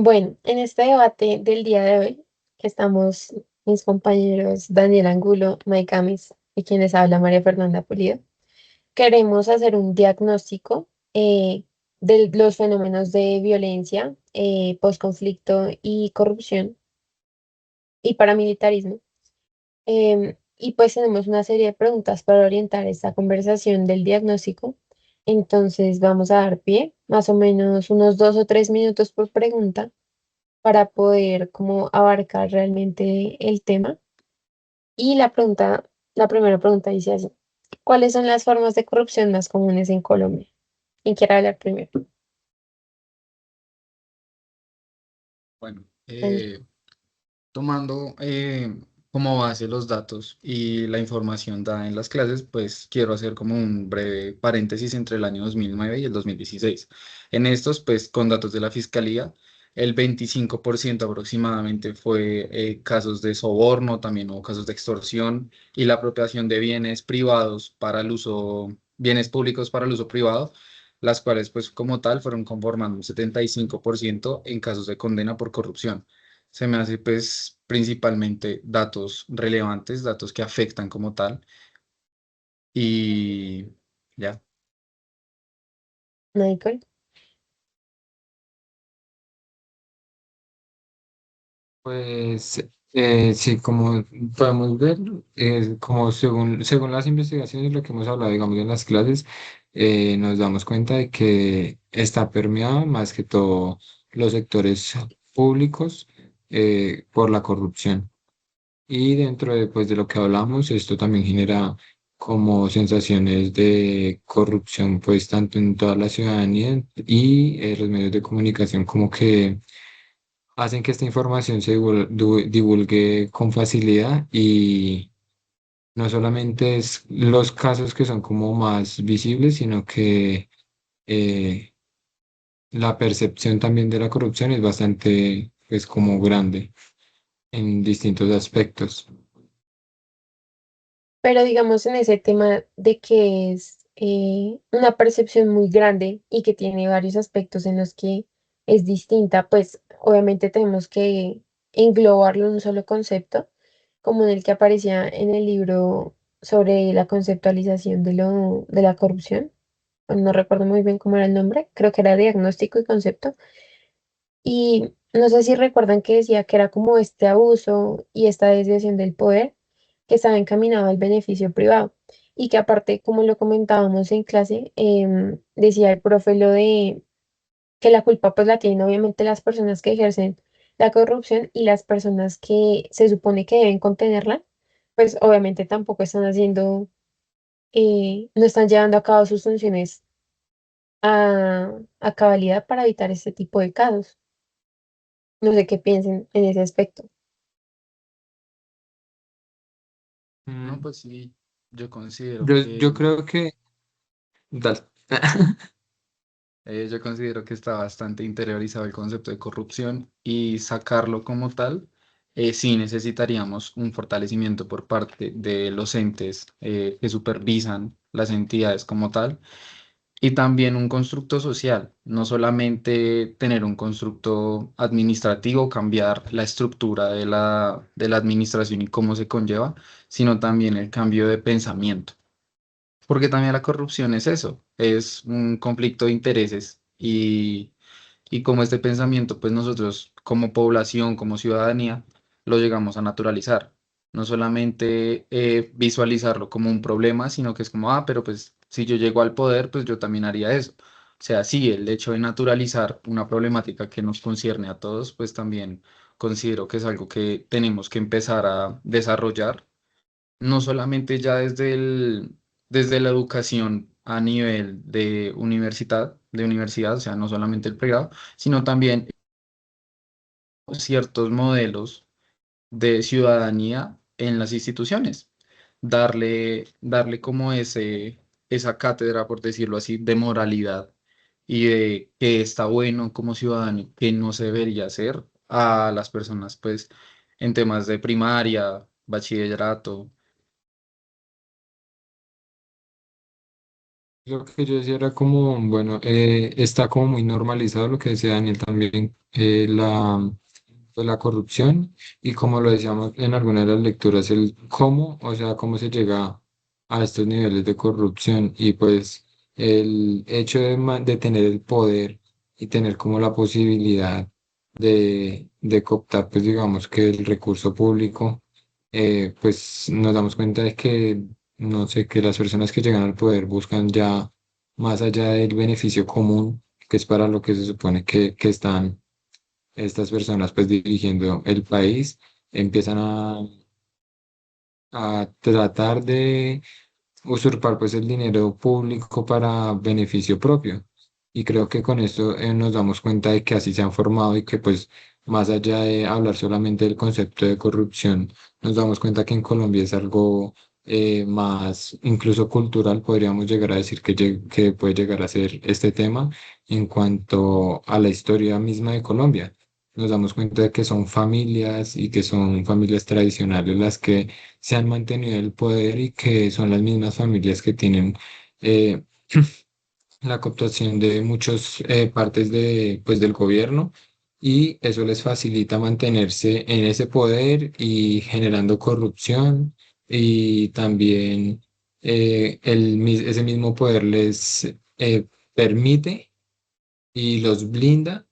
Bueno, en este debate del día de hoy, que estamos mis compañeros Daniel Angulo, Mike Amis y quienes habla María Fernanda Pulido, queremos hacer un diagnóstico de los fenómenos de violencia, posconflicto y corrupción y paramilitarismo. Y pues tenemos una serie de preguntas para orientar esta conversación del diagnóstico. Entonces vamos a dar pie, más o menos unos 2 o 3 minutos por pregunta para poder como abarcar realmente el tema. Y la primera pregunta dice así: ¿cuáles son las formas de corrupción más comunes en Colombia? ¿Quién quiere hablar primero? Bueno, Dani. tomando como base los datos y la información dada en las clases, pues quiero hacer como un breve paréntesis entre el año 2009 y el 2016. En estos, pues con datos de la Fiscalía, el 25% aproximadamente fue casos de soborno, también hubo casos de extorsión y la apropiación de bienes privados para el uso, bienes públicos para el uso privado, las cuales pues como tal fueron conformando un 75% en casos de condena por corrupción. Se me hace pues principalmente datos relevantes, datos que afectan como tal y ya. Michael. Pues sí, como podemos ver, como según las investigaciones, lo que hemos hablado, digamos, en las clases, nos damos cuenta de que está permeado más que todo los sectores públicos por la corrupción. Y dentro de, pues, de lo que hablamos, esto también genera como sensaciones de corrupción, pues tanto en toda la ciudadanía y los medios de comunicación como que hacen que esta información se divulgue con facilidad y no solamente es los casos que son como más visibles, sino que eh, la percepción también de la corrupción es bastante, pues, como grande en distintos aspectos. Pero digamos en ese tema de que es una percepción muy grande y que tiene varios aspectos en los que es distinta, pues obviamente tenemos que englobarlo en un solo concepto, como en el que aparecía en el libro sobre la conceptualización de la corrupción. Bueno, no recuerdo muy bien cómo era el nombre, creo que era diagnóstico y concepto. Y no sé si recuerdan que decía que era como este abuso y esta desviación del poder que estaba encaminado al beneficio privado y que aparte, como lo comentábamos en clase, decía el profe lo de que la culpa pues la tienen obviamente las personas que ejercen la corrupción y las personas que se supone que deben contenerla, pues obviamente tampoco están haciendo, no están llevando a cabo sus funciones a cabalidad para evitar este tipo de casos. No sé qué piensen en ese aspecto. No, Mm, pues sí, yo considero yo que creo que... Dale. yo considero que está bastante interiorizado el concepto de corrupción y sacarlo como tal, sí necesitaríamos un fortalecimiento por parte de los entes que supervisan las entidades como tal. Y también un constructo social, no solamente tener un constructo administrativo, cambiar la estructura de la administración y cómo se conlleva, sino también el cambio de pensamiento. Porque también la corrupción es eso, es un conflicto de intereses y como este pensamiento, pues nosotros como población, como ciudadanía, lo llegamos a naturalizar. No solamente visualizarlo como un problema, sino que es como, ah, pero pues si yo llego al poder, pues yo también haría eso. O sea, sí, el hecho de naturalizar una problemática que nos concierne a todos, pues también considero que es algo que tenemos que empezar a desarrollar no solamente ya desde la educación a nivel de universidad, o sea, no solamente el pregrado, sino también ciertos modelos de ciudadanía en las instituciones. Darle como esa cátedra, por decirlo así, de moralidad y de qué está bueno como ciudadano, qué no se debería hacer a las personas, pues, en temas de primaria, bachillerato. Lo que yo decía era como, bueno, está como muy normalizado lo que decía Daniel también, pues la corrupción y como lo decíamos en algunas de las lecturas, el cómo, o sea, cómo se llega a estos niveles de corrupción y pues el hecho de tener el poder y tener como la posibilidad de cooptar, pues digamos que el recurso público, pues nos damos cuenta de que, no sé, que las personas que llegan al poder buscan ya más allá del beneficio común, que es para lo que se supone que están estas personas pues dirigiendo el país, empiezan a tratar de usurpar pues el dinero público para beneficio propio. Y creo que con esto nos damos cuenta de que así se han formado y que pues más allá de hablar solamente del concepto de corrupción, nos damos cuenta que en Colombia es algo más incluso cultural, podríamos llegar a decir que puede llegar a ser este tema en cuanto a la historia misma de Colombia. Nos damos cuenta de que son familias y que son familias tradicionales las que se han mantenido el poder y que son las mismas familias que tienen eh, la cooptación de muchas partes pues, del gobierno y eso les facilita mantenerse en ese poder y generando corrupción y también ese mismo poder les permite y los blinda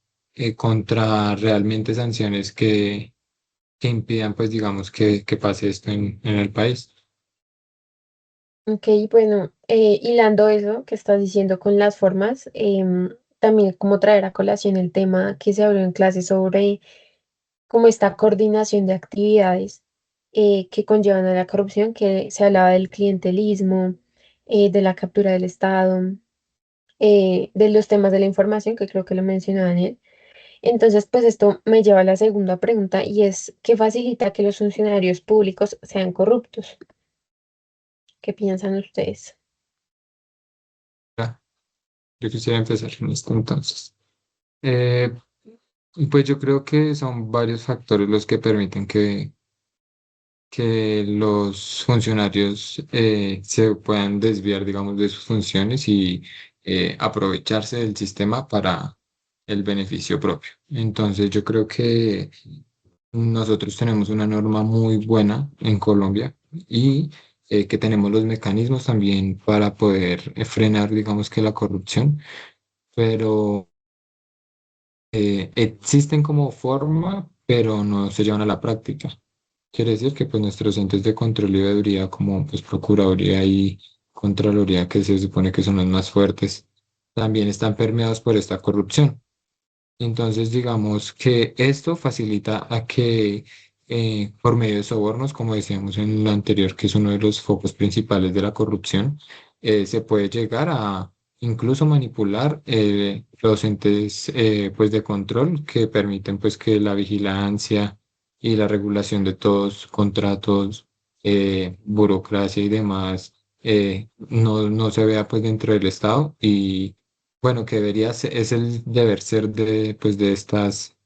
contra realmente sanciones que impidan, pues digamos, que pase esto en el país. Ok, bueno, hilando eso que estás diciendo con las formas, también como traer a colación el tema que se habló en clase sobre como esta coordinación de actividades que conllevan a la corrupción, que se hablaba del clientelismo, de la captura del Estado, de los temas de la información, que creo que lo mencionó Daniel. Entonces, pues esto me lleva a la segunda pregunta y es, ¿qué facilita que los funcionarios públicos sean corruptos? ¿Qué piensan ustedes? Ya, yo quisiera empezar con esto entonces. Eh, pues yo creo que son varios factores los que permiten que los funcionarios se puedan desviar, digamos, de sus funciones y aprovecharse del sistema para el beneficio propio. Entonces yo creo que nosotros tenemos una norma muy buena en Colombia y que tenemos los mecanismos también para poder frenar, digamos que la corrupción, pero existen como forma, pero no se llevan a la práctica. Quiere decir que pues nuestros entes de control y veeduría como pues Procuraduría y Contraloría, que se supone que son los más fuertes, también están permeados por esta corrupción. Entonces, digamos que esto facilita a que por medio de sobornos, como decíamos en lo anterior, que es uno de los focos principales de la corrupción, se puede llegar a incluso manipular los entes pues de control que permiten pues que la vigilancia y la regulación de todos contratos, burocracia y demás no se vea pues dentro del Estado y bueno, que debería ser, es el deber ser de, pues, de estas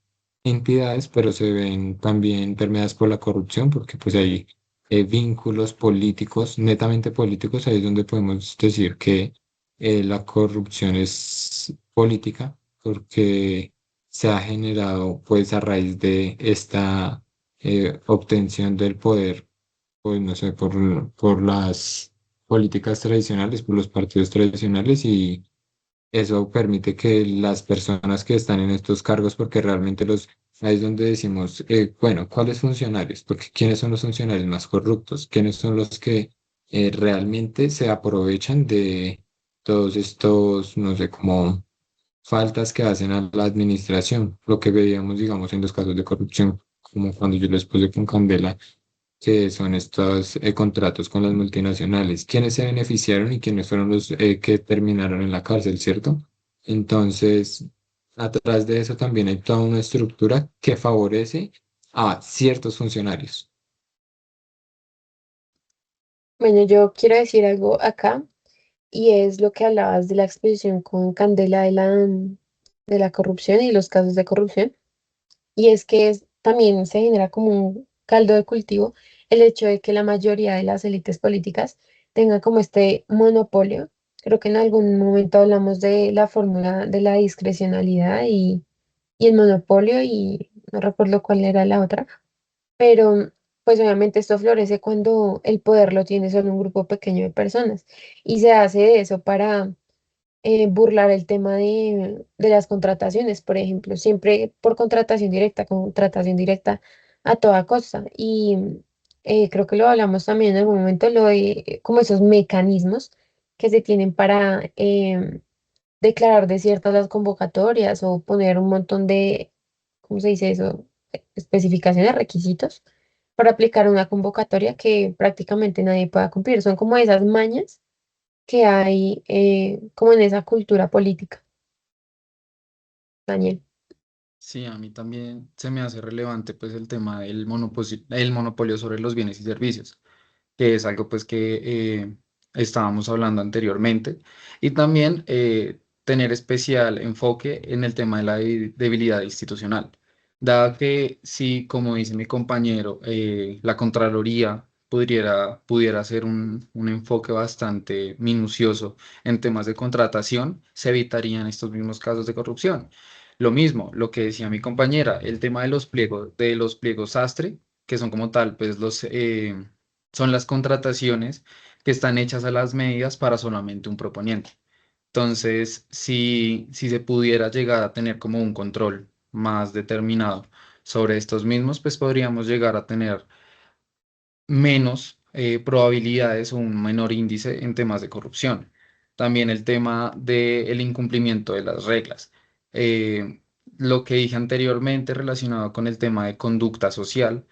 entidades, pero se ven también permeadas por la corrupción, porque pues hay vínculos políticos, netamente políticos, ahí es donde podemos decir que la corrupción es política, porque se ha generado pues a raíz de esta obtención del poder, pues no sé, por las políticas tradicionales, por los partidos tradicionales y eso permite que las personas que están en estos cargos, porque realmente ahí es donde decimos, bueno, ¿cuáles funcionarios? Porque ¿quiénes son los funcionarios más corruptos? ¿Quiénes son los que realmente se aprovechan de todos estos, no sé, como faltas que hacen a la administración? Lo que veíamos, digamos, en los casos de corrupción, como cuando yo les puse con Candela que son estos contratos con las multinacionales, quiénes se beneficiaron y quiénes fueron los que terminaron en la cárcel, ¿cierto? Entonces, atrás de eso también hay toda una estructura que favorece a ciertos funcionarios. Bueno, yo quiero decir algo acá y es lo que hablabas de la exposición con Candela de la corrupción y los casos de corrupción. Y es que también se genera como un caldo de cultivo el hecho de que la mayoría de las élites políticas tengan como este monopolio Creo que en algún momento hablamos de la fórmula de la discrecionalidad y el monopolio y no recuerdo cuál era la otra, pero pues obviamente esto florece cuando el poder lo tiene solo un grupo pequeño de personas y se hace de eso para burlar el tema de las contrataciones, por ejemplo, siempre por contratación directa a toda costa. Y creo que lo hablamos también en algún momento, lo de como esos mecanismos que se tienen para declarar desiertas las convocatorias o poner un montón de, ¿cómo se dice eso? Especificaciones, requisitos para aplicar una convocatoria que prácticamente nadie pueda cumplir. Son como esas mañas que hay como en esa cultura política, Daniel. Sí, a mí también se me hace relevante pues el tema del el monopolio sobre los bienes y servicios, que es algo pues que estábamos hablando anteriormente, y también tener especial enfoque en el tema de la debilidad institucional, dado que si, como dice mi compañero, la Contraloría pudiera hacer un enfoque bastante minucioso en temas de contratación, se evitarían estos mismos casos de corrupción. Lo mismo, lo que decía mi compañera, el tema de los pliegos sastre, que son como tal, pues son las contrataciones que están hechas a las medidas para solamente un proponiente. Entonces, si se pudiera llegar a tener como un control más determinado sobre estos mismos, pues podríamos llegar a tener menos probabilidades o un menor índice en temas de corrupción. También el tema del incumplimiento de las reglas. Eh, lo que dije anteriormente relacionado con el tema de conducta social,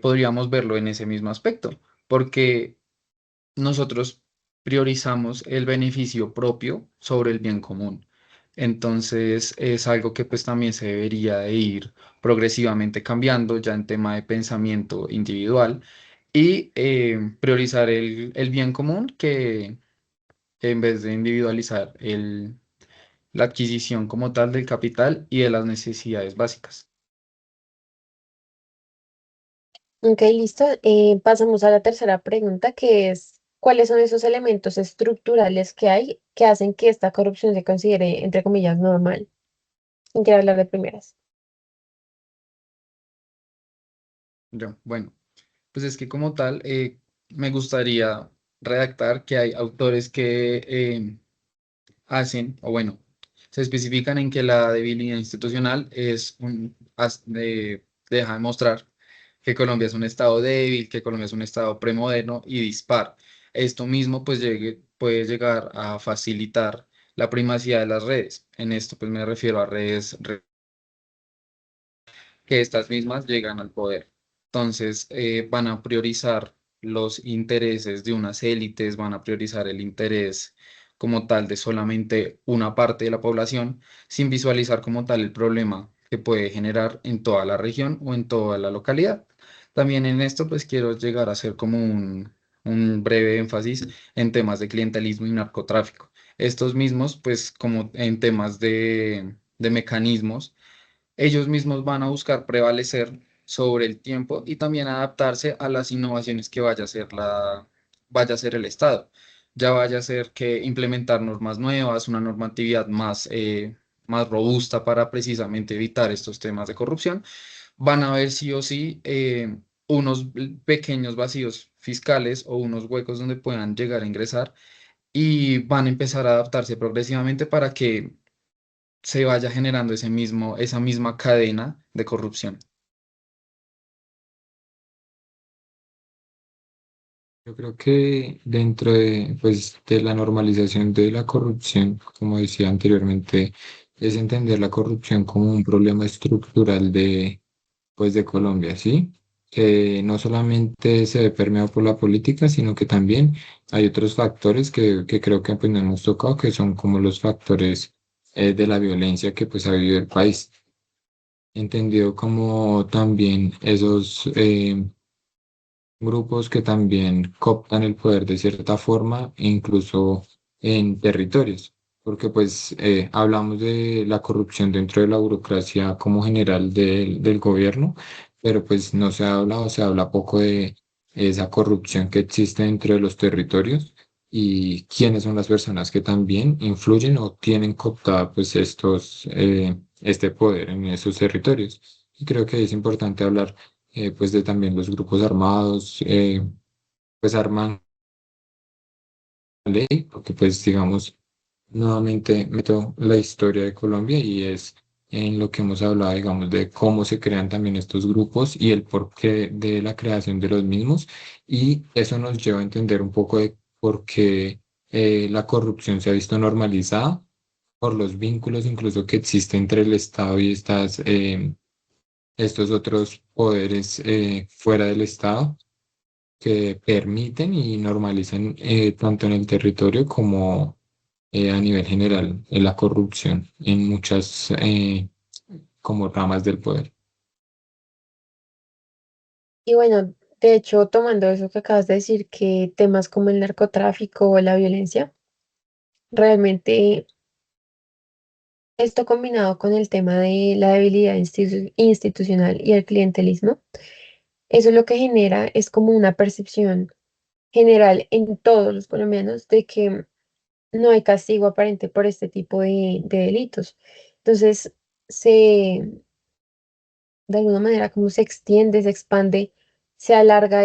podríamos verlo en ese mismo aspecto, porque nosotros priorizamos el beneficio propio sobre el bien común. Entonces es algo que pues también se debería de ir progresivamente cambiando ya en tema de pensamiento individual y priorizar el bien común que en vez de individualizar la adquisición como tal del capital y de las necesidades básicas. Ok, listo. Pasamos a la tercera pregunta, que es, ¿cuáles son esos elementos estructurales que hay que hacen que esta corrupción se considere, entre comillas, normal? ¿Quién quiere hablar de primeras? Bueno, pues es que como tal me gustaría redactar que hay autores que hacen, o bueno, se especifican en que la debilidad institucional deja de mostrar que Colombia es un estado débil, que Colombia es un estado premoderno y dispar. Esto mismo pues puede llegar a facilitar la primacía de las redes. En esto pues me refiero a redes que estas mismas llegan al poder. Entonces, van a priorizar los intereses de unas élites, van a priorizar el interés como tal de solamente una parte de la población, sin visualizar como tal el problema que puede generar en toda la región o en toda la localidad. También en esto, pues quiero llegar a hacer como un breve énfasis en temas de clientelismo y narcotráfico. Estos mismos, pues como en temas de mecanismos ellos mismos van a buscar prevalecer sobre el tiempo y también adaptarse a las innovaciones que vaya a ser el Estado. Ya vaya a ser que implementar normas nuevas, una normatividad más robusta para precisamente evitar estos temas de corrupción. Van a haber sí o sí unos pequeños vacíos fiscales o unos huecos donde puedan llegar a ingresar y van a empezar a adaptarse progresivamente para que se vaya generando esa misma cadena de corrupción. Yo creo que dentro de, pues, de la normalización de la corrupción, como decía anteriormente, es entender la corrupción como un problema estructural de, pues, de Colombia, ¿sí? Que no solamente se ve permeado por la política, sino que también hay otros factores que creo que pues, no hemos tocado, que son como los factores de la violencia que pues ha vivido el país. Entendido como también esos grupos que también cooptan el poder de cierta forma, incluso en territorios, porque pues hablamos de la corrupción dentro de la burocracia como general del gobierno, pero pues no se ha hablado, se habla poco de esa corrupción que existe dentro de los territorios y quiénes son las personas que también influyen o tienen cooptada pues este poder en esos territorios. Y creo que es importante hablar pues de también los grupos armados, pues arman la ley, porque pues digamos, nuevamente meto la historia de Colombia y es en lo que hemos hablado, digamos, de cómo se crean también estos grupos y el porqué de la creación de los mismos. Y eso nos lleva a entender un poco de por qué la corrupción se ha visto normalizada por los vínculos incluso que existen entre el Estado y estos otros poderes fuera del Estado que permiten y normalizan tanto en el territorio como a nivel general la corrupción en muchas como ramas del poder. Y bueno, de hecho, tomando eso que acabas de decir, que temas como el narcotráfico o la violencia, realmente esto combinado con el tema de la debilidad institucional y el clientelismo, eso lo que genera es como una percepción general en todos los colombianos de que no hay castigo aparente por este tipo de delitos. Entonces, se, de alguna manera, como se extiende, se expande, se alarga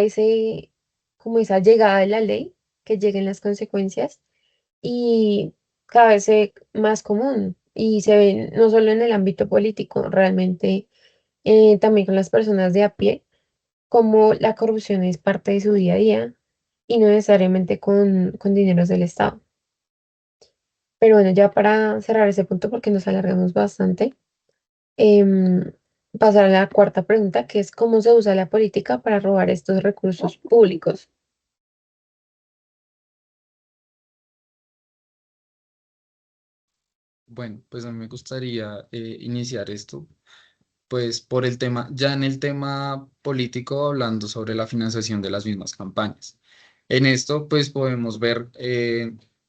como esa llegada de la ley, que lleguen las consecuencias y cada vez se ve más común y se ve no solo en el ámbito político, realmente también con las personas de a pie, como la corrupción es parte de su día a día y no necesariamente con dineros del Estado. Pero bueno, ya para cerrar ese punto, porque nos alargamos bastante, em, pasar a la cuarta pregunta, que es cómo se usa la política para robar estos recursos públicos. Bueno, pues a mí me gustaría iniciar esto, pues por el tema, ya en el tema político, hablando sobre la financiación de las mismas campañas. En esto, pues podemos ver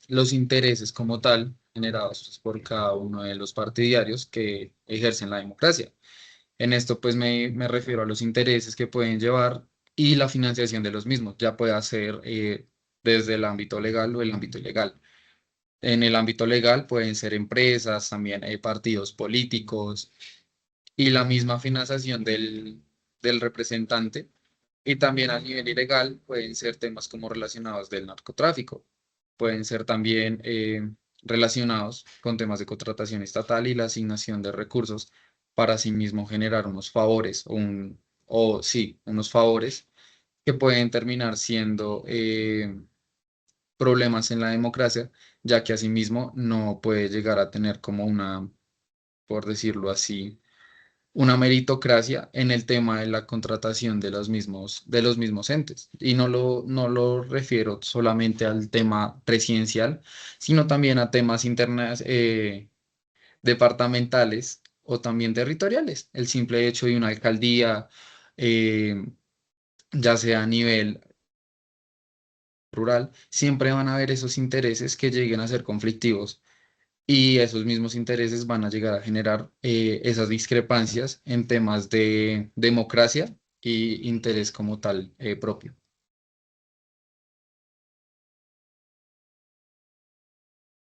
los intereses como tal generados pues, por cada uno de los partidarios que ejercen la democracia. En esto, pues me refiero a los intereses que pueden llevar y la financiación de los mismos, ya pueda ser desde el ámbito legal o el ámbito ilegal. En el ámbito legal pueden ser empresas, también partidos políticos y la misma financiación del representante. Y también a nivel ilegal pueden ser temas como relacionados del narcotráfico, pueden ser también relacionados con temas de contratación estatal y la asignación de recursos para asimismo generar unos favores o sí, unos favores que pueden terminar siendo problemas en la democracia, ya que asimismo no puede llegar a tener como una, por decirlo así, una meritocracia en el tema de la contratación de los mismos entes. Y no lo refiero solamente al tema presidencial, sino también a temas internas, departamentales o también territoriales. El simple hecho de una alcaldía, eh, ya sea a nivel rural, siempre van a haber esos intereses que lleguen a ser conflictivos y esos mismos intereses van a llegar a generar esas discrepancias en temas de democracia y interés como tal propio.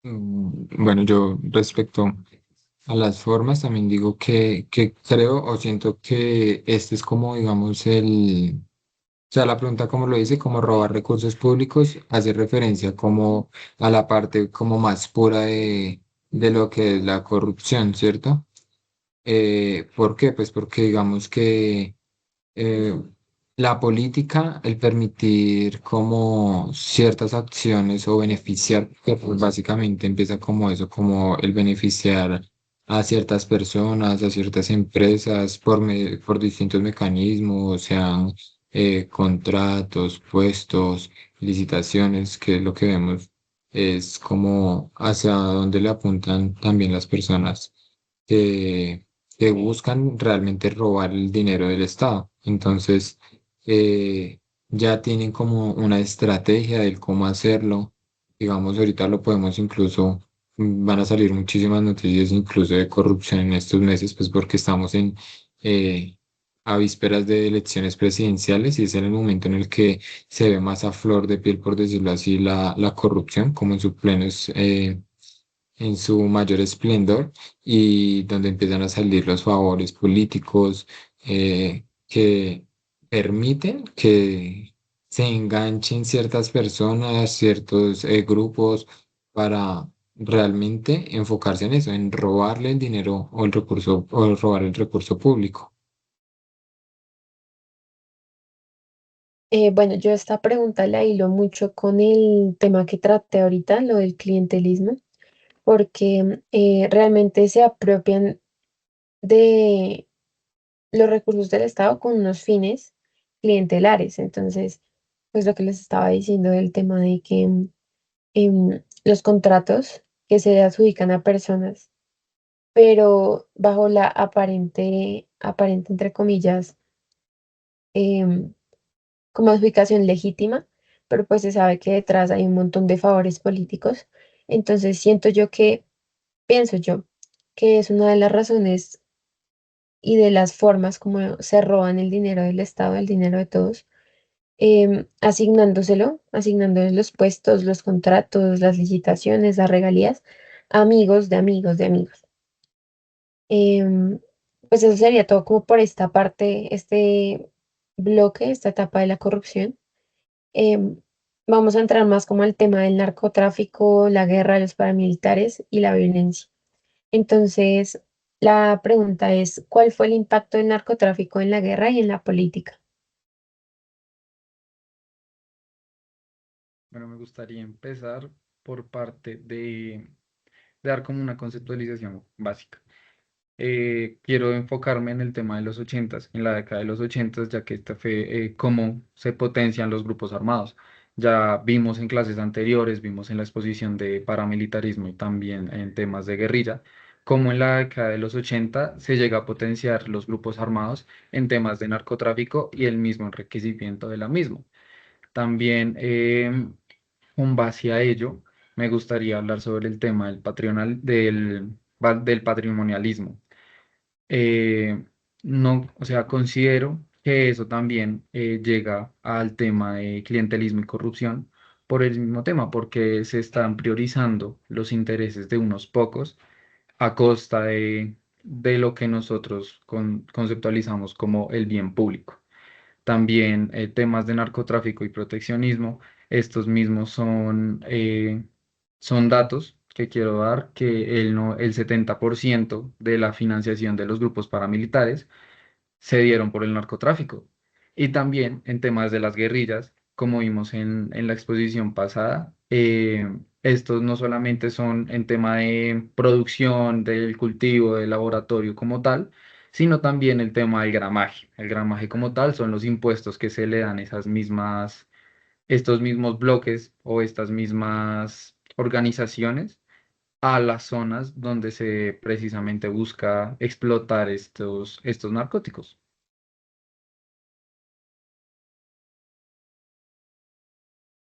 Bueno, yo respecto a las formas también digo que creo o siento que este es como, digamos, o sea, la pregunta como lo dice, como robar recursos públicos, hace referencia como a la parte como más pura de lo que es la corrupción, ¿cierto? ¿Por qué? Pues porque digamos que eh, la política, el permitir como ciertas acciones o beneficiar, que pues básicamente empieza como eso, como el beneficiar a ciertas personas, a ciertas empresas por distintos mecanismos, sean contratos, puestos, licitaciones, que lo que vemos es como hacia dónde le apuntan también las personas que buscan realmente robar el dinero del Estado. Entonces, eh, ya tienen como una estrategia del cómo hacerlo. Digamos, ahorita lo podemos incluso, van a salir muchísimas noticias incluso de corrupción en estos meses, pues porque estamos en a vísperas de elecciones presidenciales y es en el momento en el que se ve más a flor de piel, por decirlo así, la corrupción, como en su en su mayor esplendor y donde empiezan a salir los favores políticos que permiten que se enganchen ciertas personas, ciertos grupos para realmente enfocarse en eso, en robarle el dinero o el recurso o robar el recurso público. Bueno, yo esta pregunta la hilo mucho con el tema que traté ahorita, lo del clientelismo, porque realmente se apropian de los recursos del Estado con unos fines clientelares. Entonces, pues lo que les estaba diciendo del tema de que los contratos que se adjudican a personas, pero bajo la aparente entre comillas, em, como adjudicación legítima, pero pues se sabe que detrás hay un montón de favores políticos. Entonces pienso yo, que es una de las razones y de las formas como se roban el dinero del Estado, el dinero de todos, asignándoles los puestos, los contratos, las licitaciones, las regalías, a amigos de amigos de amigos. Em, pues eso sería todo como por esta parte, este bloque, esta etapa de la corrupción. Em, Vamos a entrar más como al tema del narcotráfico, la guerra de los paramilitares y la violencia. Entonces, la pregunta es, ¿cuál fue el impacto del narcotráfico en la guerra y en la política? Bueno, me gustaría empezar por parte de dar como una conceptualización básica. Quiero enfocarme en el tema de los ochentas, en la década de los ochentas, ya que esta fue cómo se potencian los grupos armados. Ya vimos en clases anteriores, vimos en la exposición de paramilitarismo y también en temas de guerrilla, cómo en la década de los 80 se llega a potenciar los grupos armados en temas de narcotráfico y el mismo enriquecimiento de la misma. También, con base a ello, me gustaría hablar sobre el tema del patrimonialismo. No, o sea, considero que eso también llega al tema de clientelismo y corrupción por el mismo tema, porque se están priorizando los intereses de unos pocos a costa de lo que nosotros conceptualizamos como el bien público. También temas de narcotráfico y proteccionismo, estos mismos son datos que quiero dar, que el 70% de la financiación de los grupos paramilitares se dieron por el narcotráfico. Y también en temas de las guerrillas, como vimos en la exposición pasada, estos no solamente son en tema de producción, del cultivo, del laboratorio como tal, sino también el tema del gramaje. El gramaje como tal son los impuestos que se le dan a estos mismos bloques o estas mismas organizaciones a las zonas donde se precisamente busca explotar estos narcóticos.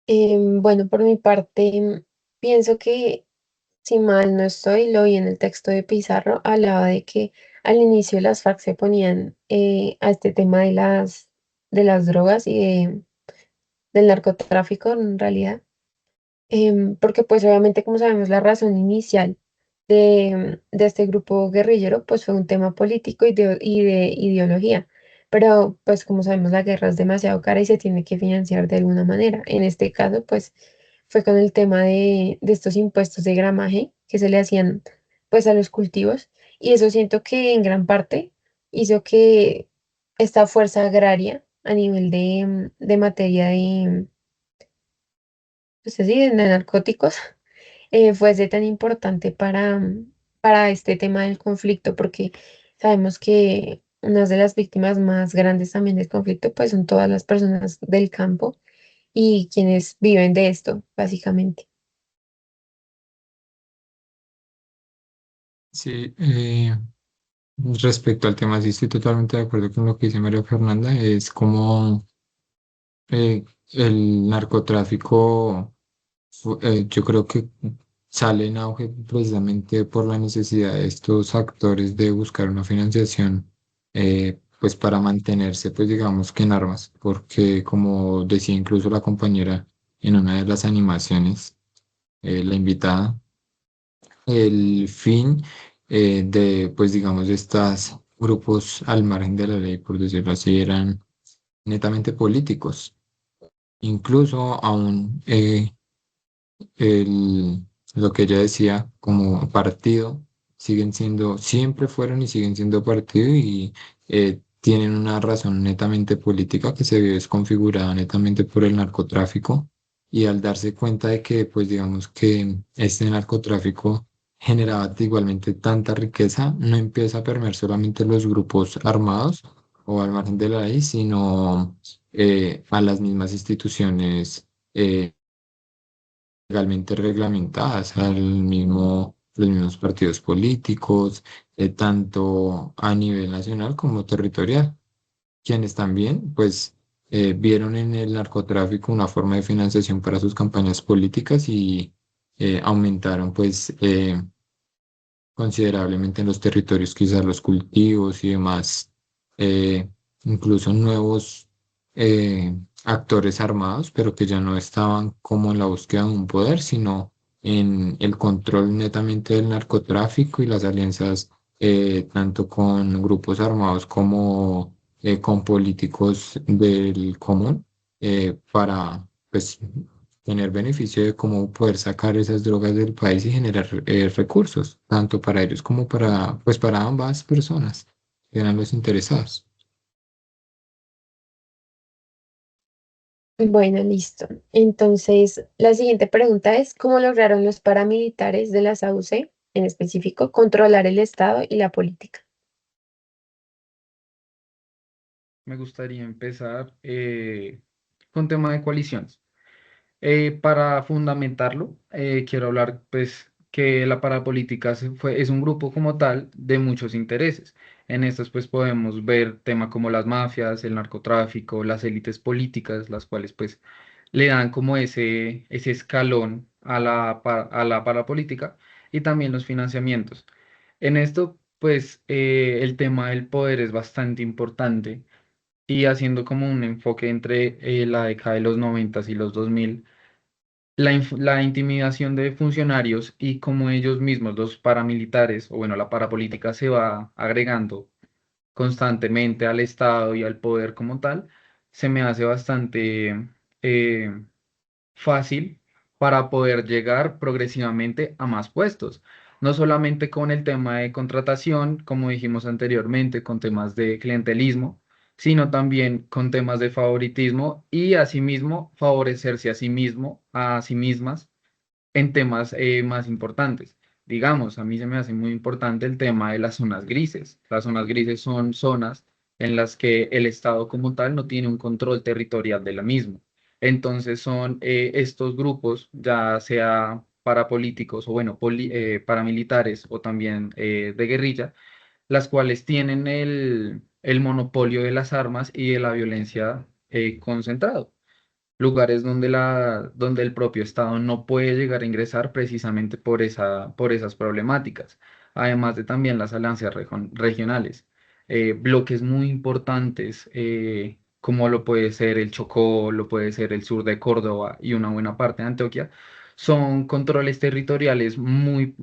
Bueno, por mi parte, pienso que, si mal no estoy, lo vi en el texto de Pizarro, hablaba de que al inicio las FARC se ponían a este tema de de las drogas y del narcotráfico en realidad, porque pues obviamente como sabemos la razón inicial de este grupo guerrillero pues fue un tema político y de ideología, pero pues como sabemos la guerra es demasiado cara y se tiene que financiar de alguna manera. En este caso pues fue con el tema de estos impuestos de gramaje que se le hacían pues a los cultivos y eso siento que en gran parte hizo que esta fuerza agraria a nivel de materia pues así, de narcóticos, fuese tan importante para este tema del conflicto, porque sabemos que una de las víctimas más grandes también del conflicto, pues son todas las personas del campo y quienes viven de esto, básicamente. Sí, respecto al tema, sí estoy totalmente de acuerdo con lo que dice María Fernanda, es como el narcotráfico, yo creo que sale en auge precisamente por la necesidad de estos actores de buscar una financiación pues para mantenerse, pues digamos que en armas, porque como decía incluso la compañera en una de las animaciones, la invitada, el fin de, pues digamos, estos grupos al margen de la ley, por decirlo así, eran netamente políticos. Incluso aún el, lo que ella decía como partido, siguen siendo, siempre fueron y siguen siendo partido y tienen una razón netamente política que se vio desconfigurada netamente por el narcotráfico y al darse cuenta de que, pues digamos que este narcotráfico generaba igualmente tanta riqueza, no empieza a permear solamente los grupos armados o al margen de la ley, sino a las mismas instituciones legalmente reglamentadas los mismos partidos políticos, tanto a nivel nacional como territorial, quienes también, pues, vieron en el narcotráfico una forma de financiación para sus campañas políticas y aumentaron, pues, considerablemente en los territorios, quizás los cultivos y demás, eh, incluso nuevos actores armados, pero que ya no estaban como en la búsqueda de un poder, sino en el control netamente del narcotráfico y las alianzas tanto con grupos armados como con políticos del común para pues tener beneficio de cómo poder sacar esas drogas del país y generar recursos, tanto para ellos como para, pues para ambas personas, que eran los interesados. Bueno, listo. Entonces, la siguiente pregunta es, ¿cómo lograron los paramilitares de la SAUC, en específico, controlar el Estado y la política? Me gustaría empezar con tema de coaliciones. Para fundamentarlo, quiero hablar pues que la parapolítica es un grupo como tal de muchos intereses. En estos pues podemos ver temas como las mafias, el narcotráfico, las élites políticas, las cuales pues le dan como ese escalón a a la parapolítica y también los financiamientos. En esto pues el tema del poder es bastante importante y haciendo como un enfoque entre la década de los 90 y los 2000 la intimidación de funcionarios y cómo ellos mismos, los paramilitares, o bueno, la parapolítica se va agregando constantemente al Estado y al poder como tal, se me hace bastante eh, fácil para poder llegar progresivamente a más puestos. No solamente con el tema de contratación, como dijimos anteriormente, con temas de clientelismo, sino también con temas de favoritismo y asimismo favorecerse a sí mismo, a sí mismas en temas más importantes. Digamos, a mí se me hace muy importante el tema de las zonas grises. Las zonas grises son zonas en las que el Estado como tal no tiene un control territorial de la misma. Entonces son estos grupos, ya sea parapolíticos o bueno, paramilitares o también de guerrilla, las cuales tienen el monopolio de las armas y de la violencia concentrado lugares donde, donde el propio Estado no puede llegar a ingresar precisamente por por esas problemáticas, además de también las alianzas regionales. Bloques muy importantes, como lo puede ser el Chocó, lo puede ser el sur de Córdoba y una buena parte de Antioquia, son controles territoriales muy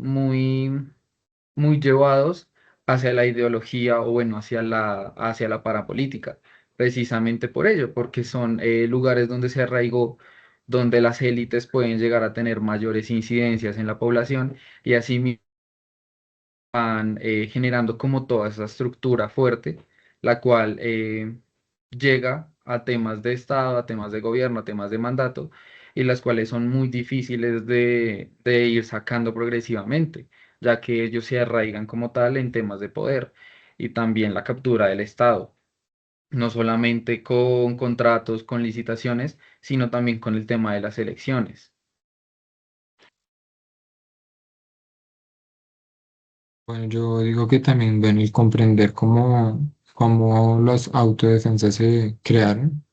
llevados hacia la ideología o bueno, hacia la parapolítica, precisamente por ello, porque son lugares donde se arraigó, donde las élites pueden llegar a tener mayores incidencias en la población y así van generando como toda esa estructura fuerte, la cual llega a temas de Estado, a temas de gobierno, a temas de mandato, y las cuales son muy difíciles de ir sacando progresivamente, ya que ellos se arraigan como tal en temas de poder y también la captura del Estado, no solamente con contratos, con licitaciones, sino también con el tema de las elecciones. Bueno, yo digo que también, bueno, el comprender cómo las autodefensas se crearon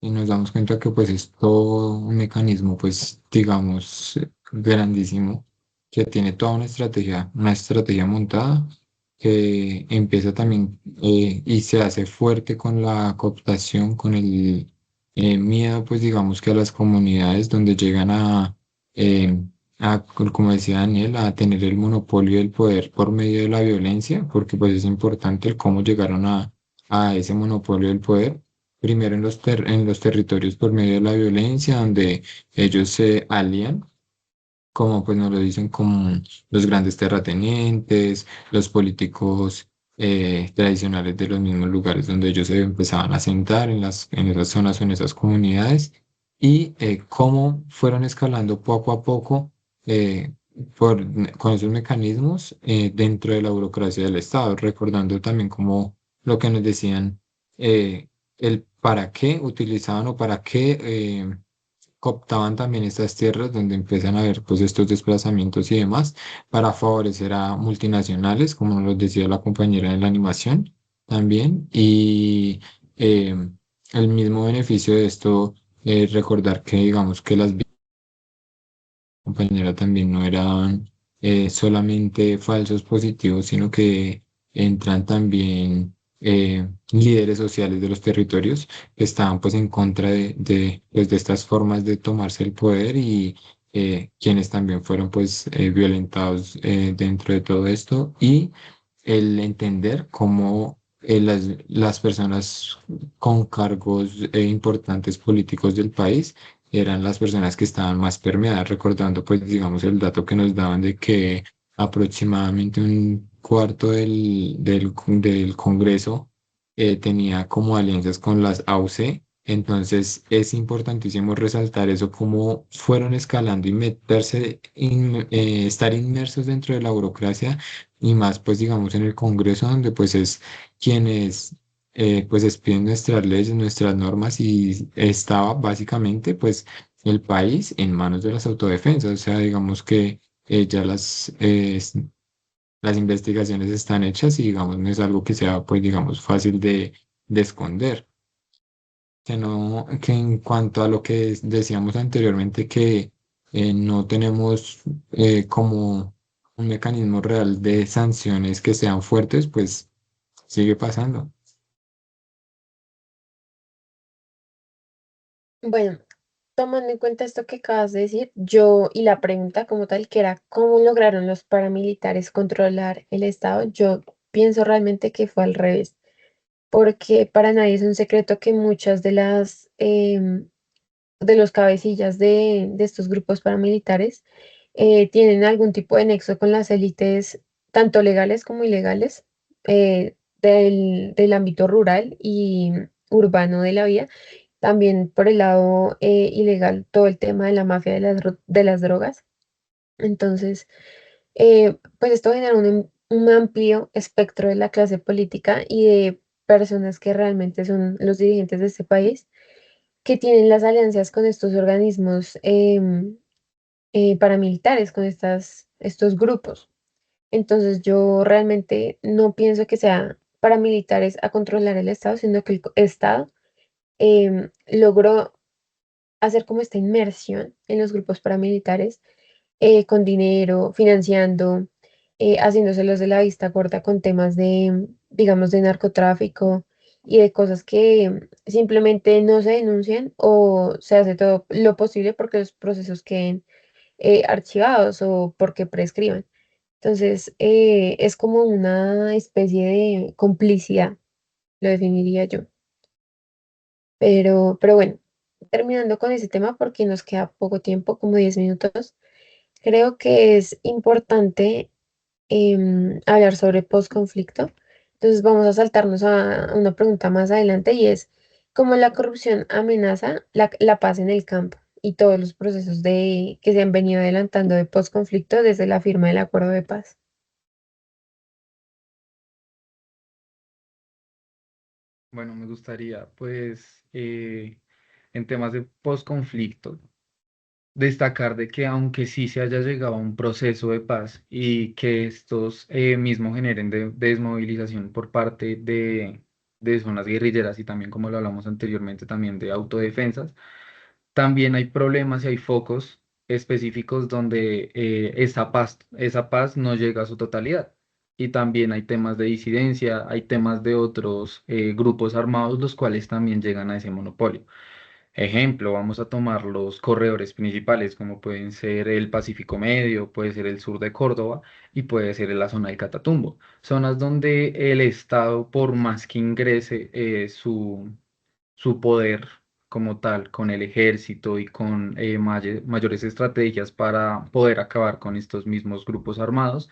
y nos damos cuenta que pues es todo un mecanismo, pues digamos, grandísimo, que tiene toda una estrategia montada que empieza también y se hace fuerte con la cooptación, con el miedo, pues digamos que a las comunidades donde llegan eh, como decía Daniel, a tener el monopolio del poder por medio de la violencia, porque pues es importante el cómo llegaron a ese monopolio del poder. Primero en en los territorios por medio de la violencia, donde ellos se alían como pues nos lo dicen como los grandes terratenientes, los políticos tradicionales de los mismos lugares donde ellos se empezaban a sentar en esas zonas o en esas comunidades, y cómo fueron escalando poco a poco eh, con esos mecanismos dentro de la burocracia del Estado, recordando también como lo que nos decían, el para qué utilizaban o para qué cooptaban también estas tierras donde empiezan a haber pues estos desplazamientos y demás para favorecer a multinacionales, como nos lo decía la compañera de la animación también, y eh, el mismo beneficio de esto, recordar que digamos que las compañera también no eran solamente falsos positivos, sino que entran también líderes sociales de los territorios que estaban pues en contra pues, de estas formas de tomarse el poder, y quienes también fueron pues violentados dentro de todo esto, y el entender cómo las personas con cargos importantes políticos del país eran las personas que estaban más permeadas, recordando pues digamos el dato que nos daban de que aproximadamente un cuarto del Congreso tenía como alianzas con las AUC. Entonces es importantísimo resaltar eso, cómo fueron escalando y meterse, estar inmersos dentro de la burocracia, y más pues digamos en el Congreso, donde pues es quienes pues expiden nuestras leyes, nuestras normas, y estaba básicamente pues el país en manos de las autodefensas. O sea, digamos que ya las investigaciones están hechas y digamos no es algo que sea pues digamos fácil de esconder. Que no, que en cuanto a lo que decíamos anteriormente, que no tenemos como un mecanismo real de sanciones que sean fuertes, pues sigue pasando. Bueno, tomando en cuenta esto que acabas de decir, yo y la pregunta como tal, que era cómo lograron los paramilitares controlar el Estado, yo pienso realmente que fue al revés, porque para nadie es un secreto que muchas de de los cabecillas de estos grupos paramilitares tienen algún tipo de nexo con las élites, tanto legales como ilegales, del ámbito rural y urbano de la vida. También por el lado ilegal, todo el tema de la mafia de las drogas. Entonces, pues esto genera un amplio espectro de la clase política y de personas que realmente son los dirigentes de este país, que tienen las alianzas con estos organismos paramilitares, con estos grupos. Entonces, yo realmente no pienso que sea paramilitares a controlar el Estado, sino que el Estado logró hacer como esta inmersión en los grupos paramilitares con dinero, financiando, haciéndoselos de la vista corta con temas de, digamos, de narcotráfico y de cosas que simplemente no se denuncian o se hace todo lo posible porque los procesos queden archivados o porque prescriban. Entonces, es como una especie de complicidad, lo definiría yo. Pero bueno, terminando con ese tema porque nos queda poco tiempo, como 10 minutos, creo que es importante hablar sobre postconflicto. Entonces vamos a saltarnos a una pregunta más adelante y es cómo la corrupción amenaza la paz en el campo y todos los procesos que se han venido adelantando de postconflicto desde la firma del acuerdo de paz. Bueno, me gustaría, pues, en temas de posconflicto, destacar de que aunque sí se haya llegado a un proceso de paz y que estos mismos generen desmovilización por parte de zonas guerrilleras y también, como lo hablamos anteriormente, también de autodefensas, también hay problemas y hay focos específicos donde esa paz no llega a su totalidad. y también hay temas de disidencia, hay temas de otros grupos armados, los cuales también llegan a ese monopolio. Ejemplo, vamos a tomar los corredores principales, como pueden ser el Pacífico Medio, puede ser el sur de Córdoba y puede ser la zona del Catatumbo. Zonas donde el Estado, por más que ingrese su poder como tal, con el ejército y con mayores estrategias para poder acabar con estos mismos grupos armados,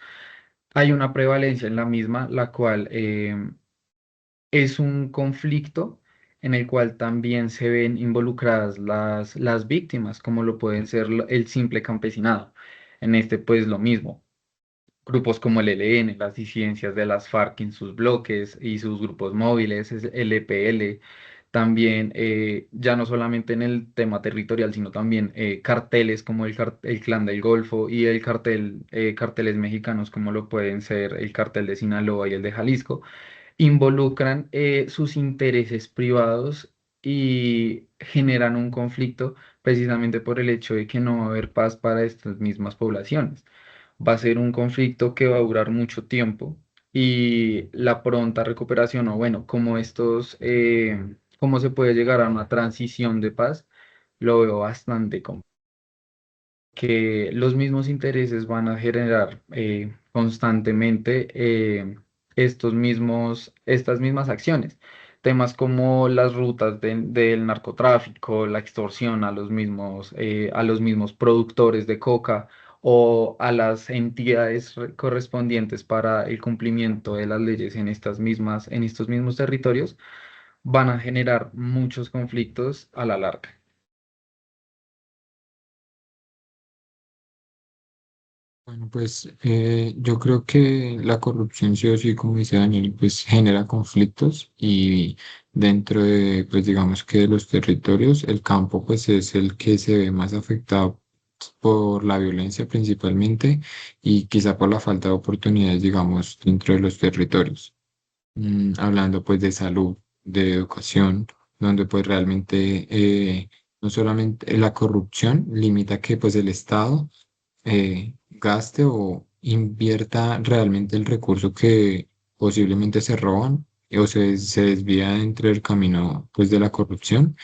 hay una prevalencia en la misma, la cual es un conflicto en el cual también se ven involucradas las víctimas, como lo pueden ser el simple campesinado. En este, pues lo mismo. Grupos como el ELN, las disidencias de las FARC en sus bloques y sus grupos móviles, el EPL, también ya no solamente en el tema territorial, sino también carteles como el Clan del Golfo y carteles mexicanos como lo pueden ser el cartel de Sinaloa y el de Jalisco involucran sus intereses privados y generan un conflicto precisamente por el hecho de que no va a haber paz para estas mismas poblaciones. Va a ser un conflicto que va a durar mucho tiempo y la pronta recuperación o bueno, cómo se puede llegar a una transición de paz, lo veo bastante complicado que los mismos intereses van a generar constantemente estas mismas acciones. Temas como las rutas del narcotráfico, la extorsión a los mismos productores de coca o a las entidades correspondientes para el cumplimiento de las leyes en estos mismos territorios, van a generar muchos conflictos a la larga. Bueno, pues yo creo que la corrupción sí o sí, como dice Daniel, pues genera conflictos y dentro de, pues digamos que de los territorios, el campo pues es el que se ve más afectado por la violencia principalmente y quizá por la falta de oportunidades, digamos, dentro de los territorios. Hablando pues de salud, de educación, donde pues realmente no solamente la corrupción limita que pues el Estado gaste o invierta realmente el recurso que posiblemente se roban o se desvía entre el camino pues de la corrupción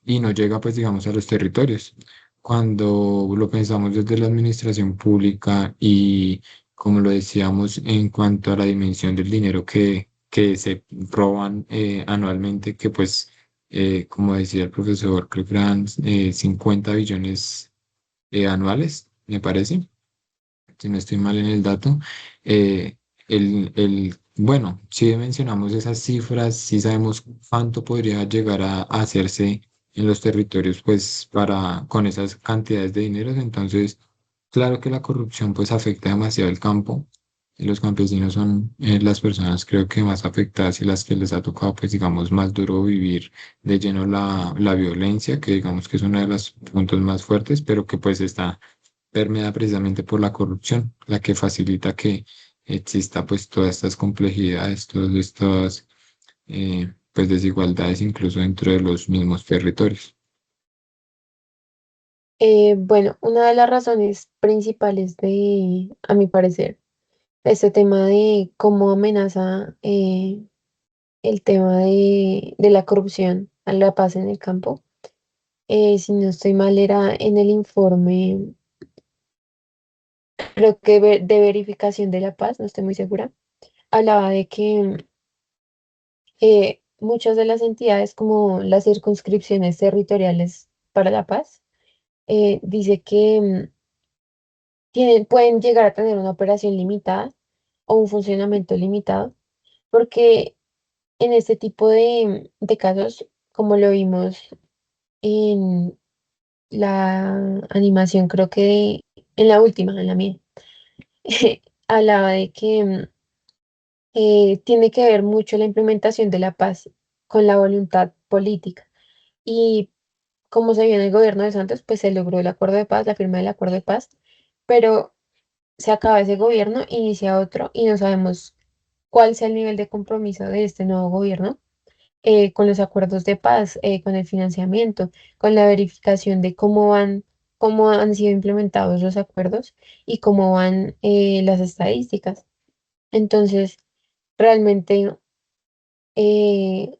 y no llega pues digamos a los territorios. Cuando lo pensamos desde la administración pública y como lo decíamos en cuanto a la dimensión del dinero que se roban anualmente, que pues como decía el profesor, creo que eran 50 billones anuales, me parece si no estoy mal en el dato, eh, bueno, si mencionamos esas cifras, si sabemos cuánto podría llegar a hacerse en los territorios, pues con esas cantidades de dinero, entonces, claro que la corrupción pues afecta demasiado el campo. Y los campesinos son las personas creo que más afectadas y las que les ha tocado pues digamos más duro vivir de lleno la violencia, que digamos que es uno de los puntos más fuertes, pero que pues está permeada precisamente por la corrupción, la que facilita que exista pues todas estas complejidades, todas estas pues desigualdades incluso dentro de los mismos territorios. Bueno, una de las razones principales a mi parecer, este tema de cómo amenaza el tema de la corrupción a la paz en el campo, si no estoy mal, era en el informe, creo que de verificación de la paz, no estoy muy segura, hablaba de que muchas de las entidades como las circunscripciones territoriales para la paz, dice que pueden llegar a tener una operación limitada o un funcionamiento limitado, porque en este tipo de casos, como lo vimos en la animación, creo que en la última, en la mía, hablaba de que tiene que ver mucho la implementación de la paz con la voluntad política. Y como se vio en el gobierno de Santos, pues se logró el acuerdo de paz, la firma del acuerdo de paz, pero se acaba ese gobierno, inicia otro y no sabemos cuál sea el nivel de compromiso de este nuevo gobierno con los acuerdos de paz, con el financiamiento, con la verificación de cómo han sido implementados los acuerdos y cómo van las estadísticas. Entonces, realmente, eh,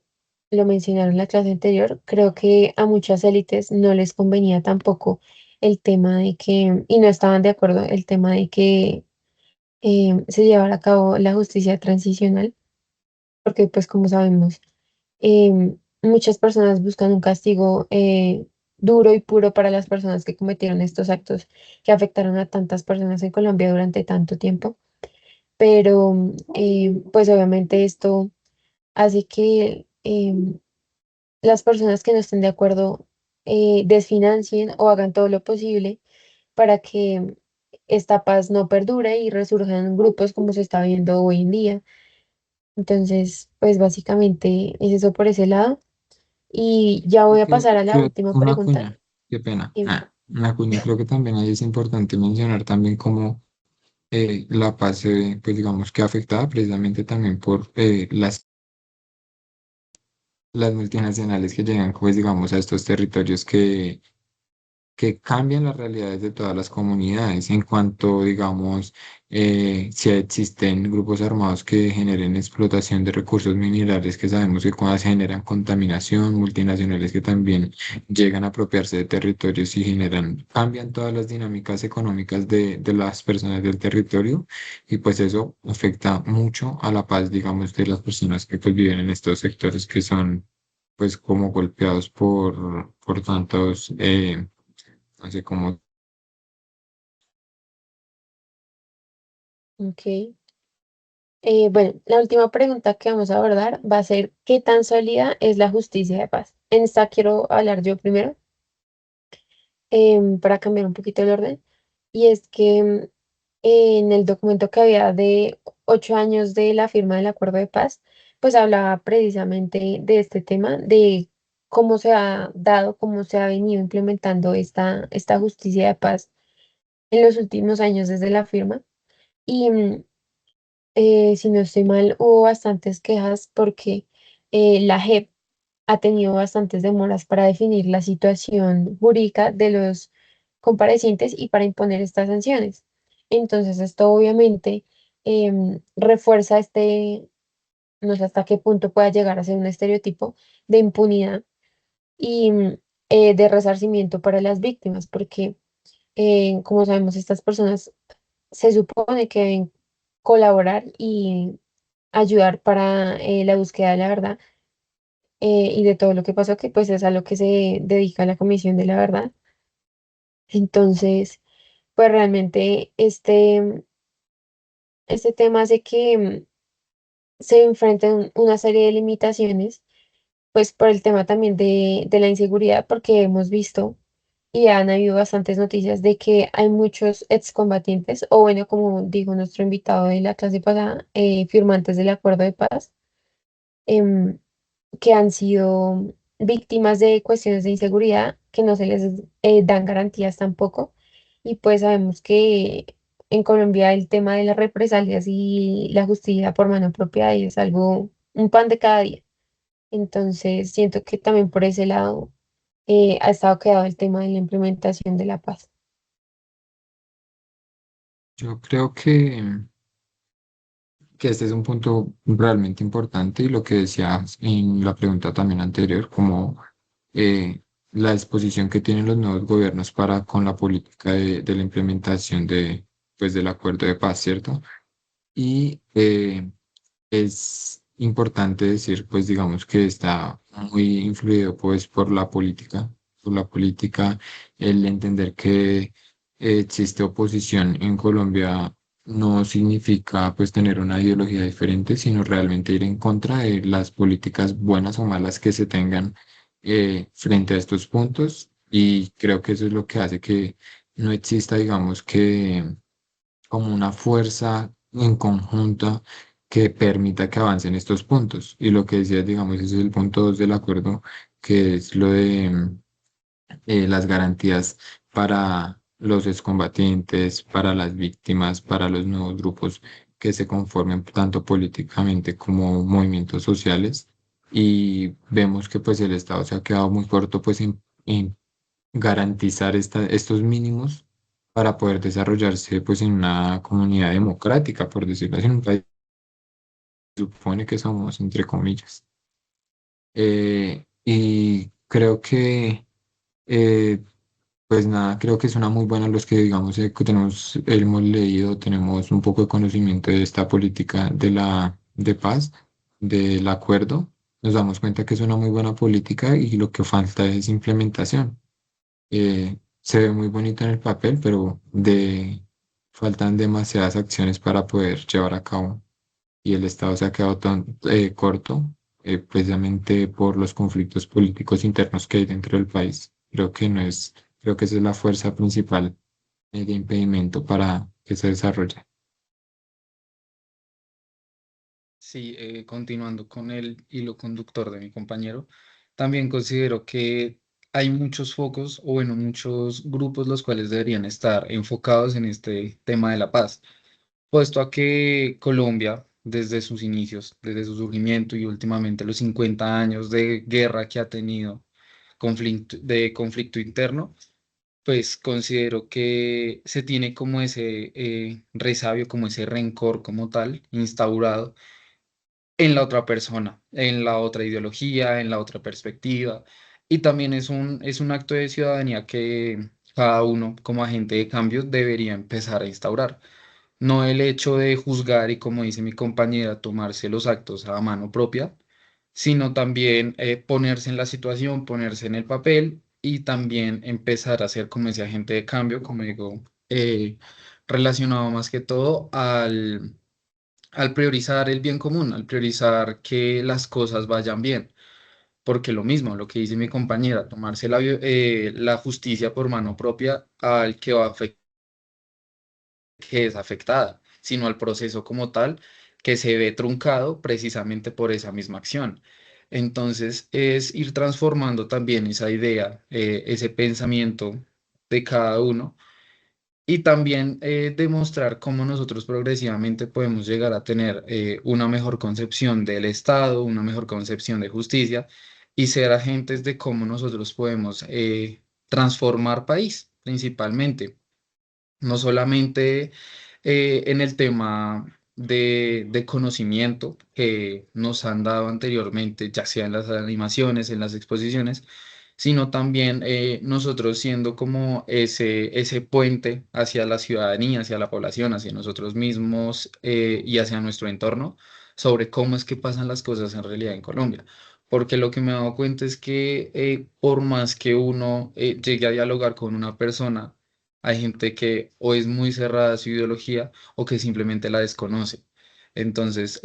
lo mencionaron en la clase anterior, creo que a muchas élites no les convenía tampoco el tema de que, y no estaban de acuerdo, el tema de que se llevara a cabo la justicia transicional, porque pues como sabemos, muchas personas buscan un castigo duro y puro para las personas que cometieron estos actos que afectaron a tantas personas en Colombia durante tanto tiempo, pero pues obviamente esto hace que las personas que no estén de acuerdo desfinancien o hagan todo lo posible para que esta paz no perdure y resurjan grupos como se está viendo hoy en día. Entonces, pues básicamente es eso por ese lado. Y ya voy Creo a pasar a la que última una pregunta. cuña, qué pena. Dime. Una cuña, creo que también ahí es importante mencionar también cómo la paz se ve, pues digamos que afectada precisamente también por las multinacionales que llegan, pues digamos, a estos territorios que cambian las realidades de todas las comunidades en cuanto, digamos, si existen grupos armados que generen explotación de recursos minerales que sabemos que cuando se generan contaminación, multinacionales que también llegan a apropiarse de territorios y generan, cambian todas las dinámicas económicas de las personas del territorio y pues eso afecta mucho a la paz, digamos, de las personas que pues viven en estos sectores que son pues como golpeados por tantos así como, Ok. Bueno, la última pregunta que vamos a abordar va a ser, ¿qué tan sólida es la justicia de paz? En esta quiero hablar yo primero, para cambiar un poquito el orden. Y es que en el documento que había de 8 años de la firma del acuerdo de paz, pues hablaba precisamente de este tema, de cómo se ha dado, cómo se ha venido implementando esta justicia de paz en los últimos años desde la firma. Y si no estoy mal, hubo bastantes quejas porque la JEP ha tenido bastantes demoras para definir la situación jurídica de los comparecientes y para imponer estas sanciones. Entonces, esto obviamente refuerza no sé hasta qué punto pueda llegar a ser un estereotipo de impunidad y de resarcimiento para las víctimas, porque como sabemos, estas personas se supone que deben colaborar y ayudar para la búsqueda de la verdad y de todo lo que pasó, que pues es a lo que se dedica la Comisión de la Verdad. Entonces, pues realmente este tema hace que se enfrenten una serie de limitaciones, pues por el tema también de la inseguridad, porque hemos visto y han habido bastantes noticias de que hay muchos excombatientes, o bueno, como dijo nuestro invitado de la clase pasada, firmantes del acuerdo de paz. em, que han sido víctimas de cuestiones de inseguridad que no se les dan garantías tampoco. Y pues sabemos que en Colombia el tema de las represalias y la justicia por mano propia es algo, un pan de cada día. Entonces siento que también por ese lado ha estado quedado el tema de la implementación de la paz. yo creo que este es un punto realmente importante y lo que decías en la pregunta también anterior, como eh, la disposición que tienen los nuevos gobiernos para con la política de la implementación pues, del acuerdo de paz, ¿cierto? Y es importante decir, pues digamos que está muy influido pues por la política, el entender que existe oposición en Colombia no significa pues tener una ideología diferente, sino realmente ir en contra de las políticas buenas o malas que se tengan frente a estos puntos y creo que eso es lo que hace que no exista, digamos que como una fuerza en conjunta que permita que avancen estos puntos. Y lo que decía, digamos, ese es el punto 2 del acuerdo, que es lo de las garantías para los excombatientes, para las víctimas, para los nuevos grupos que se conformen tanto políticamente como movimientos sociales. Y vemos que pues el Estado se ha quedado muy corto pues en garantizar estos mínimos para poder desarrollarse pues en una comunidad democrática, por decirlo así, en un país supone que somos, entre comillas. Y creo que, eh, pues nada, creo que suena muy bueno los que digamos que tenemos, hemos leído, tenemos un poco de conocimiento de esta política de paz, del acuerdo. Nos damos cuenta que es una muy buena política y lo que falta es implementación. Se ve muy bonito en el papel, pero faltan demasiadas acciones para poder llevar a cabo y el Estado se ha quedado tan corto, precisamente por los conflictos políticos internos que hay dentro del país. Creo que esa es la fuerza principal de impedimento para que se desarrolle. Sí, continuando con el hilo conductor de mi compañero, también considero que hay muchos focos o bueno, muchos grupos los cuales deberían estar enfocados en este tema de la paz, puesto a que Colombia, desde sus inicios, desde su surgimiento y últimamente los 50 años de guerra que ha tenido, de conflicto interno, pues considero que se tiene como ese resabio, como ese rencor como tal, instaurado en la otra persona, en la otra ideología, en la otra perspectiva. Y también es un acto de ciudadanía que cada uno como agente de cambio debería empezar a instaurar. No el hecho de juzgar y, como dice mi compañera, tomarse los actos a mano propia, sino también ponerse en la situación, ponerse en el papel y también empezar a ser como ese agente de cambio, como digo, relacionado más que todo al priorizar el bien común, al priorizar que las cosas vayan bien. Porque lo mismo, lo que dice mi compañera, tomarse la justicia por mano propia al que que es afectada, sino al proceso como tal que se ve truncado precisamente por esa misma acción. Entonces, es ir transformando también esa idea, ese pensamiento de cada uno y también demostrar cómo nosotros progresivamente podemos llegar a tener una mejor concepción del Estado, una mejor concepción de justicia y ser agentes de cómo nosotros podemos transformar país, principalmente. No solamente en el tema de conocimiento que nos han dado anteriormente, ya sea en las animaciones, en las exposiciones, sino también nosotros siendo como ese puente hacia la ciudadanía, hacia la población, hacia nosotros mismos y hacia nuestro entorno, sobre cómo es que pasan las cosas en realidad en Colombia. Porque lo que me he dado cuenta es que por más que uno llegue a dialogar con una persona, hay gente que o es muy cerrada a su ideología o que simplemente la desconoce. Entonces,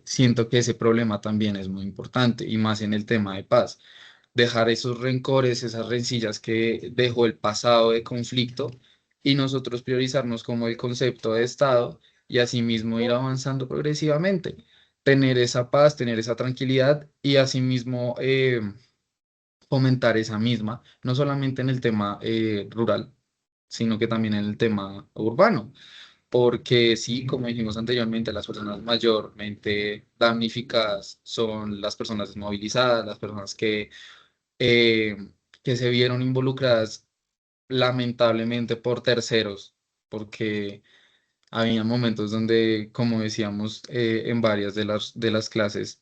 siento que ese problema también es muy importante y más en el tema de paz. Dejar esos rencores, esas rencillas que dejó el pasado de conflicto y nosotros priorizarnos como el concepto de Estado y asimismo ir avanzando progresivamente. Tener esa paz, tener esa tranquilidad y asimismo fomentar esa misma, no solamente en el tema rural, sino que también en el tema urbano, porque sí, como dijimos anteriormente, las personas mayormente damnificadas son las personas desmovilizadas, las personas eh, que se vieron involucradas lamentablemente por terceros, porque había momentos donde, como decíamos en varias de las clases,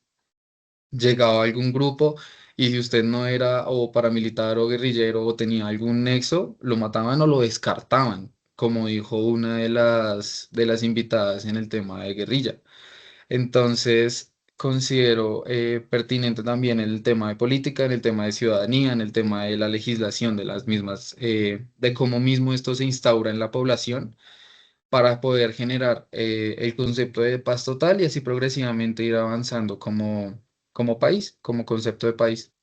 llegaba algún grupo y si usted no era o paramilitar o guerrillero o tenía algún nexo, lo mataban o lo descartaban, como dijo una de las invitadas en el tema de guerrilla. Entonces, considero pertinente también en el tema de política, en el tema de ciudadanía, en el tema de la legislación de las mismas, de cómo mismo esto se instaura en la población para poder generar el concepto de paz total y así progresivamente ir avanzando como país, como concepto de país.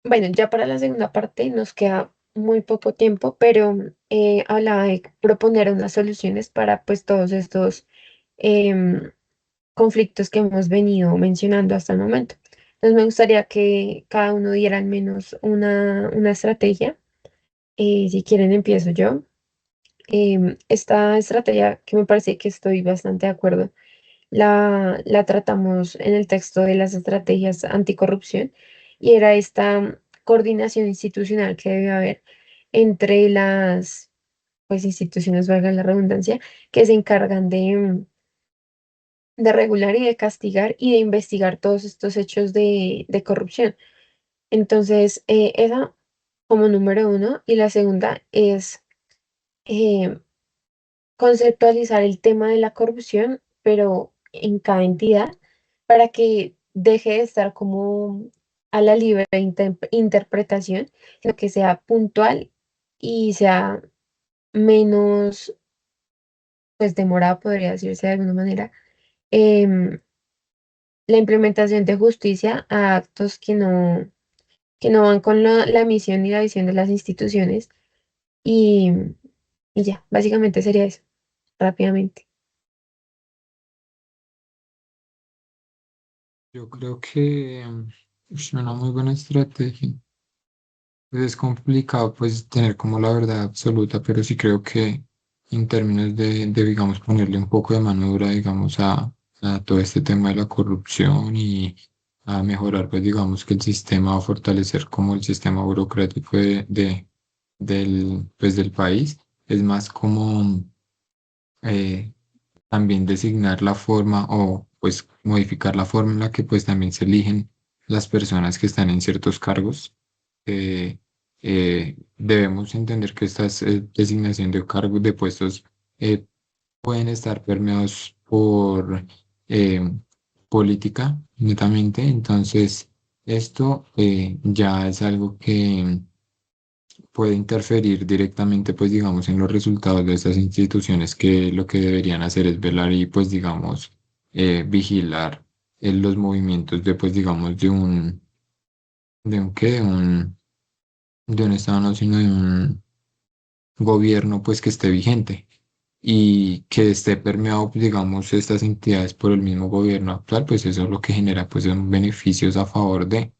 Bueno, ya para la segunda parte nos queda muy poco tiempo, pero hablaba de proponer unas soluciones para pues todos estos em, conflictos que hemos venido mencionando hasta el momento. Entonces me gustaría que cada uno diera al menos una estrategia. Si quieren, empiezo yo. Esta estrategia que me parece que estoy bastante de acuerdo, la tratamos en el texto de las estrategias anticorrupción y era esta coordinación institucional que debe haber entre las pues, instituciones, valga la redundancia, que se encargan de regular y de castigar y de investigar todos estos hechos de corrupción. Entonces, esa como número uno. Y la segunda es eh, conceptualizar el tema de la corrupción, pero en cada entidad, para que deje de estar como a la libre interpretación, sino que sea puntual y sea menos, pues demorada, podría decirse de alguna manera, em, la implementación de justicia a actos que no van con la misión y la visión de las instituciones. Y, y ya, básicamente sería eso, rápidamente. Yo creo que es una muy buena estrategia. Pues es complicado pues tener como la verdad absoluta, pero sí creo que en términos digamos, ponerle un poco de mano dura, digamos, a todo este tema de la corrupción y a mejorar, pues digamos, que el sistema, a fortalecer como el sistema burocrático del país, es más como eh, también designar la forma o pues modificar la forma en la que pues también se eligen las personas que están en ciertos cargos. Eh, Debemos entender que estas designación de cargos, de puestos, eh, pueden estar permeados por eh, política netamente. Entonces, esto ya es algo que puede interferir directamente, pues digamos, en los resultados de estas instituciones que lo que deberían hacer es velar y, pues digamos, vigilar los movimientos de, pues digamos, de un qué, de un Estado, no, sino de un gobierno, pues que esté vigente y que esté permeado, pues, digamos, estas entidades por el mismo gobierno actual, pues eso es lo que genera, pues, son beneficios a favor de.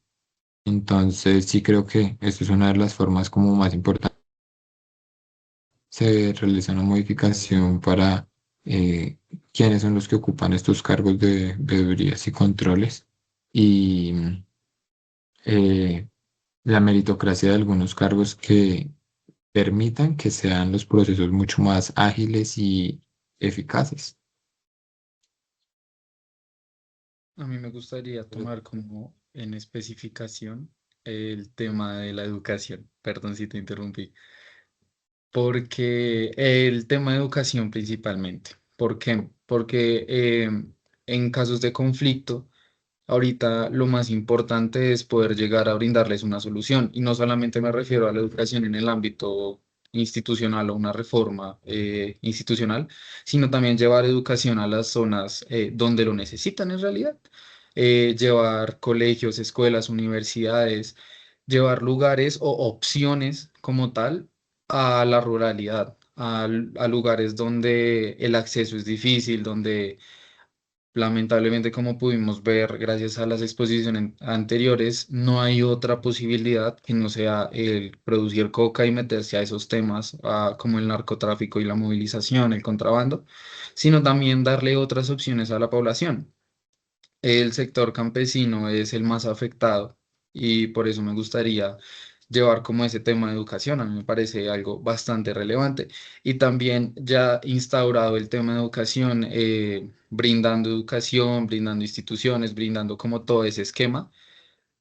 Entonces, sí creo que esto es una de las formas como más importantes. Se realiza una modificación para quiénes son los que ocupan estos cargos de veedurías y controles y eh, la meritocracia de algunos cargos que permitan que sean los procesos mucho más ágiles y eficaces. A mí me gustaría Pero tomar como en especificación el tema de la educación. Perdón si te interrumpí. Porque el tema de educación principalmente. ¿Por qué? Porque en casos de conflicto, ahorita lo más importante es poder llegar a brindarles una solución. Y no solamente me refiero a la educación en el ámbito institucional o una reforma institucional, sino también llevar educación a las zonas donde lo necesitan en realidad. Llevar colegios, escuelas, universidades, llevar lugares o opciones como tal a la ruralidad, a lugares donde el acceso es difícil, donde lamentablemente, como pudimos ver gracias a las exposiciones anteriores, no hay otra posibilidad que no sea el producir coca y meterse a esos temas, como el narcotráfico y la movilización, el contrabando, sino también darle otras opciones a la población. El sector campesino es el más afectado y por eso me gustaría llevar como ese tema de educación. A mí me parece algo bastante relevante. Y también ya instaurado el tema de educación, brindando educación, brindando instituciones, brindando como todo ese esquema.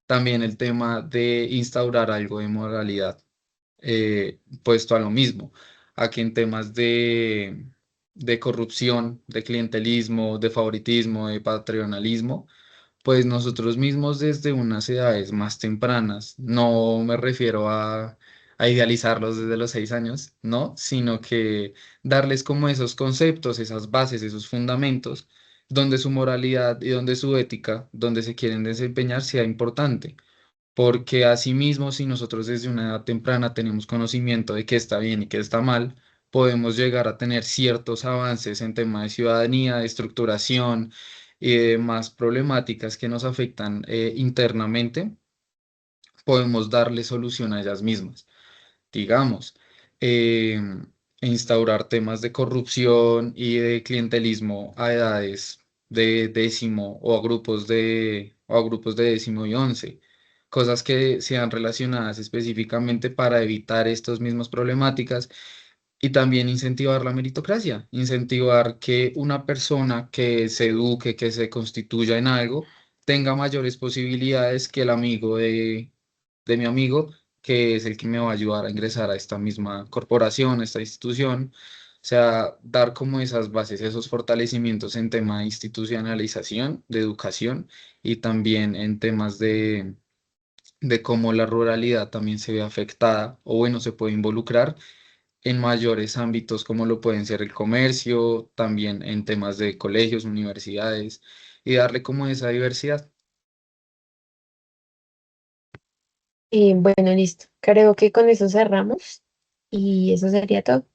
También el tema de instaurar algo de moralidad, puesto a lo mismo, a que en temas de corrupción, de clientelismo, de favoritismo, de patronalismo, pues nosotros mismos desde unas edades más tempranas, no me refiero a idealizarlos desde los 6 años, ¿no? Sino que darles como esos conceptos, esas bases, esos fundamentos, donde su moralidad y donde su ética, donde se quieren desempeñar, sea importante. Porque asimismo, si nosotros desde una edad temprana tenemos conocimiento de qué está bien y qué está mal, podemos llegar a tener ciertos avances en temas de ciudadanía, de estructuración y de demás problemáticas que nos afectan internamente, podemos darle solución a ellas mismas. Digamos, eh, instaurar temas de corrupción y de clientelismo a edades de décimo o a grupos de décimo y once, cosas que sean relacionadas específicamente para evitar estas mismas problemáticas Y también incentivar la meritocracia, incentivar que una persona que se eduque, que se constituya en algo, tenga mayores posibilidades que el amigo de mi amigo, que es el que me va a ayudar a ingresar a esta misma corporación, a esta institución. O sea, dar como esas bases, esos fortalecimientos en tema de institucionalización, de educación y también en temas de cómo la ruralidad también se ve afectada o bueno, se puede involucrar en mayores ámbitos como lo pueden ser el comercio, también en temas de colegios, universidades y darle como esa diversidad. Bueno, listo. Creo que con eso cerramos y eso sería todo.